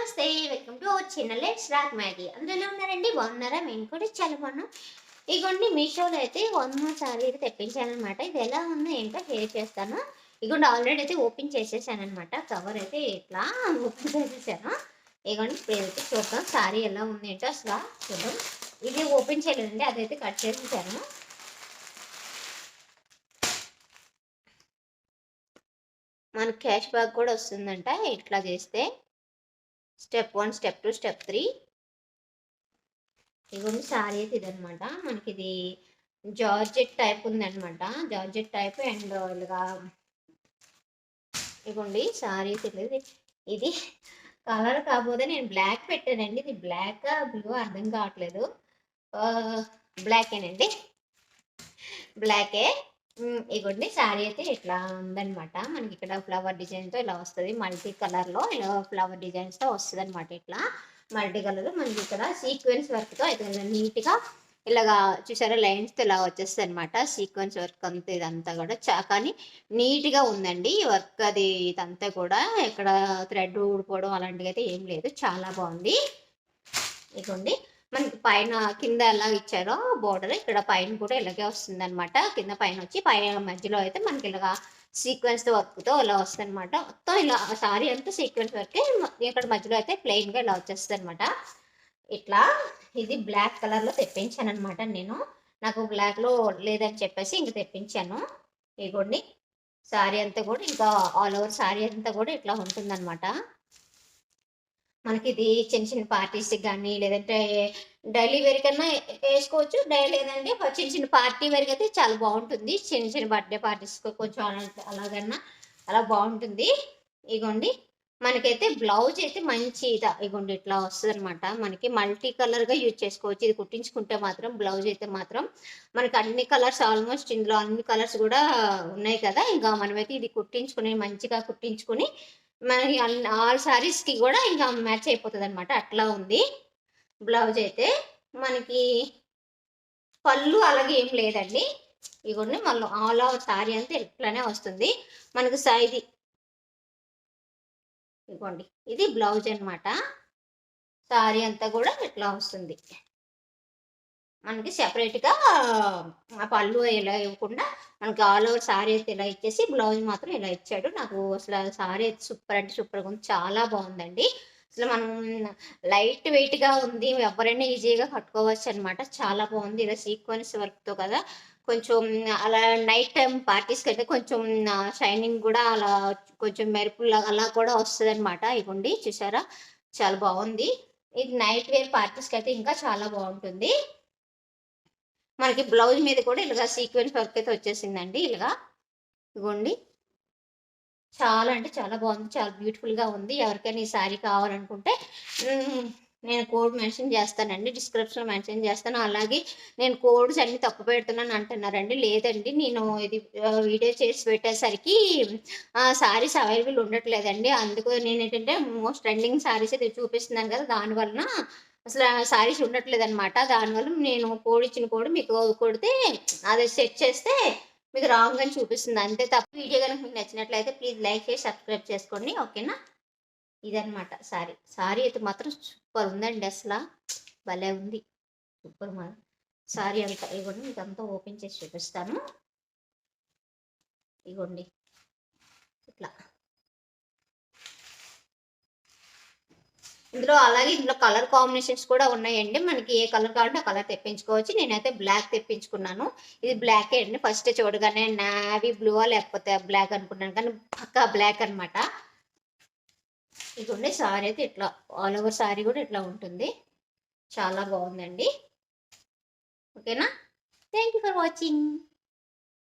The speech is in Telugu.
నమస్తే, welcome to our channel let's rock Maggi. అందరూ ఎలా ఉన్నారండి? బాగున్నారా? మేము కూడా చాలా బాగున్నాం. ఇగోండి మీషోలో అయితే 1 సారీ అయితే తెప్పించాననమాట. ఇది ఎలా ఉందో ఏంటో షేర్ చేస్తాను. ఇగోండి ఆల్రెడీ అయితే ఓపెన్ చేసేసాననమాట. కవర్ అయితే ఇట్లా ఓపెన్ చేసేసాను. ఇగోండి ఇప్పుడైతే చూద్దాం సారీ ఎలా ఉంది ఏంటో అసలు చూద్దాం. ఇది ఓపెన్ చేయలేదండి, అదైతే కట్ చేసేసాను. మనకు క్యాష్ బ్యాక్ కూడా వస్తుందంట ఇట్లా చేస్తే. Step 1, step 2, step 3. ఇగోండి సారీ అయితే ఇదనమాట. మనకి ఇది జార్జెట్ టైప్ ఉందనమాట. జార్జెట్ టైప్ అండ్ ఇలాగా ఇగోండి సారీ అయితే ఇది కలర్ కాకపోతే నేను బ్లాక్ పెట్టానండి. ఇది బ్లాక్ బ్లూ అర్థం కావట్లేదు. బ్లాకేనండి, బ్లాకే. ఇగోండి సారీ అయితే ఇట్లా ఉందనమాట. మనకి ఇక్కడ ఫ్లవర్ డిజైన్తో ఇలా వస్తుంది. మల్టీ కలర్లో ఇలా ఫ్లవర్ డిజైన్స్తో వస్తుంది అనమాట. ఇట్లా మల్టీ కలర్ మనకి ఇక్కడ సీక్వెన్స్ వర్క్తో అయితే నీట్గా ఇలాగా చూసారా లైన్స్తో ఇలా వచ్చేస్తుంది అనమాట. సీక్వెన్స్ వర్క్ అంతా ఇదంతా కూడా కానీ నీట్గా ఉందండి వర్క్. అది ఇదంతా కూడా ఇక్కడ థ్రెడ్ ఊడిపోవడం అలాంటివి అయితే ఏం లేదు, చాలా బాగుంది. ఇదిగోండి మనకి పైన కింద ఎలా ఇచ్చారో బోర్డర్ ఇక్కడ పైన కూడా ఇలాగే వస్తుంది అనమాట. కింద పైన వచ్చి పైన మధ్యలో అయితే మనకి ఇలాగా సీక్వెన్స్ వర్క్తో ఇలా వస్తుంది అనమాట. మొత్తం ఇలా సారీ అంతా సీక్వెన్స్ వర్కే, ఇక్కడ మధ్యలో అయితే ప్లెయిన్గా ఇలా వచ్చేస్తుంది అనమాట. ఇట్లా ఇది బ్లాక్ కలర్లో తెప్పించాను అనమాట. నేను నాకు బ్లాక్లో లేదని చెప్పేసి ఇంక తెప్పించాను. ఇదిగోండి సారీ అంతా కూడా ఇంకా ఆల్ ఓవర్ సారీ అంతా కూడా ఇట్లా ఉంటుందన్నమాట. మనకి ఇది చిన్న చిన్న పార్టీస్కి కానీ లేదంటే డైలీ వేర్ కన్నా వేసుకోవచ్చు. లేదంటే చిన్న చిన్న పార్టీ వేర్కి అయితే చాలా బాగుంటుంది. చిన్న చిన్న బర్త్డే పార్టీస్కి కొంచెం అలాగన్నా అలా బాగుంటుంది. ఇగోండి మనకైతే బ్లౌజ్ అయితే మంచి ఇగోండి ఇట్లా వస్తుంది అనమాట. మనకి మల్టీ కలర్గా యూజ్ చేసుకోవచ్చు. ఇది కుట్టించుకుంటే మాత్రం బ్లౌజ్ అయితే మాత్రం మనకి అన్ని కలర్స్ ఆల్మోస్ట్ ఇందులో అన్ని కలర్స్ కూడా ఉన్నాయి కదా. ఇంకా మనమైతే ఇది కుట్టించుకుని మంచిగా కుట్టించుకుని మనకి ఆల్ సారీస్కి కూడా ఇంకా మ్యాచ్ అయిపోతుంది అనమాట. అట్లా ఉంది బ్లౌజ్ అయితే. మనకి పళ్ళు అలాగే ఏం లేదండి. ఇగోండి మళ్ళీ ఆల్ ఓవర్ సారీ అంతా ఇట్లానే వస్తుంది మనకు ఇది. ఇగోండి ఇది బ్లౌజ్ అనమాట. సారీ అంతా కూడా ఇట్లా వస్తుంది మనకి. సెపరేట్గా పళ్ళు ఇలా ఇవ్వకుండా మనకి ఆల్ ఓవర్ సారీ అయితే ఇలా ఇచ్చేసి బ్లౌజ్ మాత్రం ఇలా ఇచ్చాడు. నాకు అసలు సారీ అయితే సూపర్ అంటే సూపర్గా ఉంది, చాలా బాగుందండి. అసలు మనం లైట్ వెయిట్గా ఉంది, ఎవరైనా ఈజీగా కట్టుకోవచ్చు అనమాట. చాలా బాగుంది. ఇలా సీక్వెన్స్ వర్క్తో కదా, కొంచెం అలా నైట్ టైం పార్టీస్కి అయితే కొంచెం షైనింగ్ కూడా అలా కొంచెం మెరుపులాగా అలా కూడా వస్తుంది అనమాట. ఇవ్వండి చూసారా చాలా బాగుంది. ఇది నైట్ వేర్ పార్టీస్కి అయితే ఇంకా చాలా బాగుంటుంది. మనకి బ్లౌజ్ మీద కూడా ఇలాగా సీక్వెన్స్ వర్క్ అయితే వచ్చేసిందండి. ఇలాగా ఇగోండి చాలా అంటే చాలా బాగుంది, చాలా బ్యూటిఫుల్గా ఉంది. ఎవరికైనా ఈ శారీ కావాలనుకుంటే నేను కోడ్ మెన్షన్ చేస్తానండి, డిస్క్రిప్షన్లో మెన్షన్ చేస్తాను. అలాగే నేను కోడ్స్ అన్ని తప్పు పెడుతున్నాను అంటున్నారండి. లేదండి, నేను ఇది వీడియో చేసి పెట్టేసరికి శారీస్ అవైలబుల్ ఉండట్లేదండి. అందుకు నేను ఏంటంటే మోస్ట్ ట్రెండింగ్ శారీస్ అయితే చూపిస్తున్నాను కదా, దానివలన అసలు శారీస్ ఉండట్లేదు అనమాట. దానివల్ల నేను కోడ్ ఇచ్చిన కోడ్ మీకు కొడితే అది సెట్ చేస్తే మీకు రాంగ్ అని చూపిస్తుంది అంతే తప్ప. వీడియో కనుక మీకు నచ్చినట్లయితే ప్లీజ్ లైక్ చేసి సబ్స్క్రైబ్ చేసుకోండి, ఓకేనా. ఇదనమాట సారీ. సారీ అయితే మాత్రం సూపర్ ఉందండి, అసలు భలే ఉంది, సూపర్ మా సారీ అంతా. ఇగోండి ఇదంతా ఓపెన్ చేసి చూపిస్తాను. ఇగోండి ఇట్లా ఇందులో కలర్ కాంబినేషన్స్ కూడా ఉన్నాయండి. మనకి ఏ కలర్ కావాలంటే ఆ కలర్ తెప్పించుకోవచ్చు. నేనైతే బ్లాక్ తెప్పించుకున్నాను. ఇది బ్లాకే అండి. ఫస్ట్ చూడగానే నావీ బ్లూ లేకపోతే బ్లాక్ అనుకున్నాను, కానీ పక్కా బ్లాక్ అనమాట. ఇదిగోండి సారీ అయితే ఇట్లా ఆల్ ఓవర్ సారీ కూడా ఇట్లా ఉంటుంది, చాలా బాగుందండి, ఓకేనా. Thank you for watching.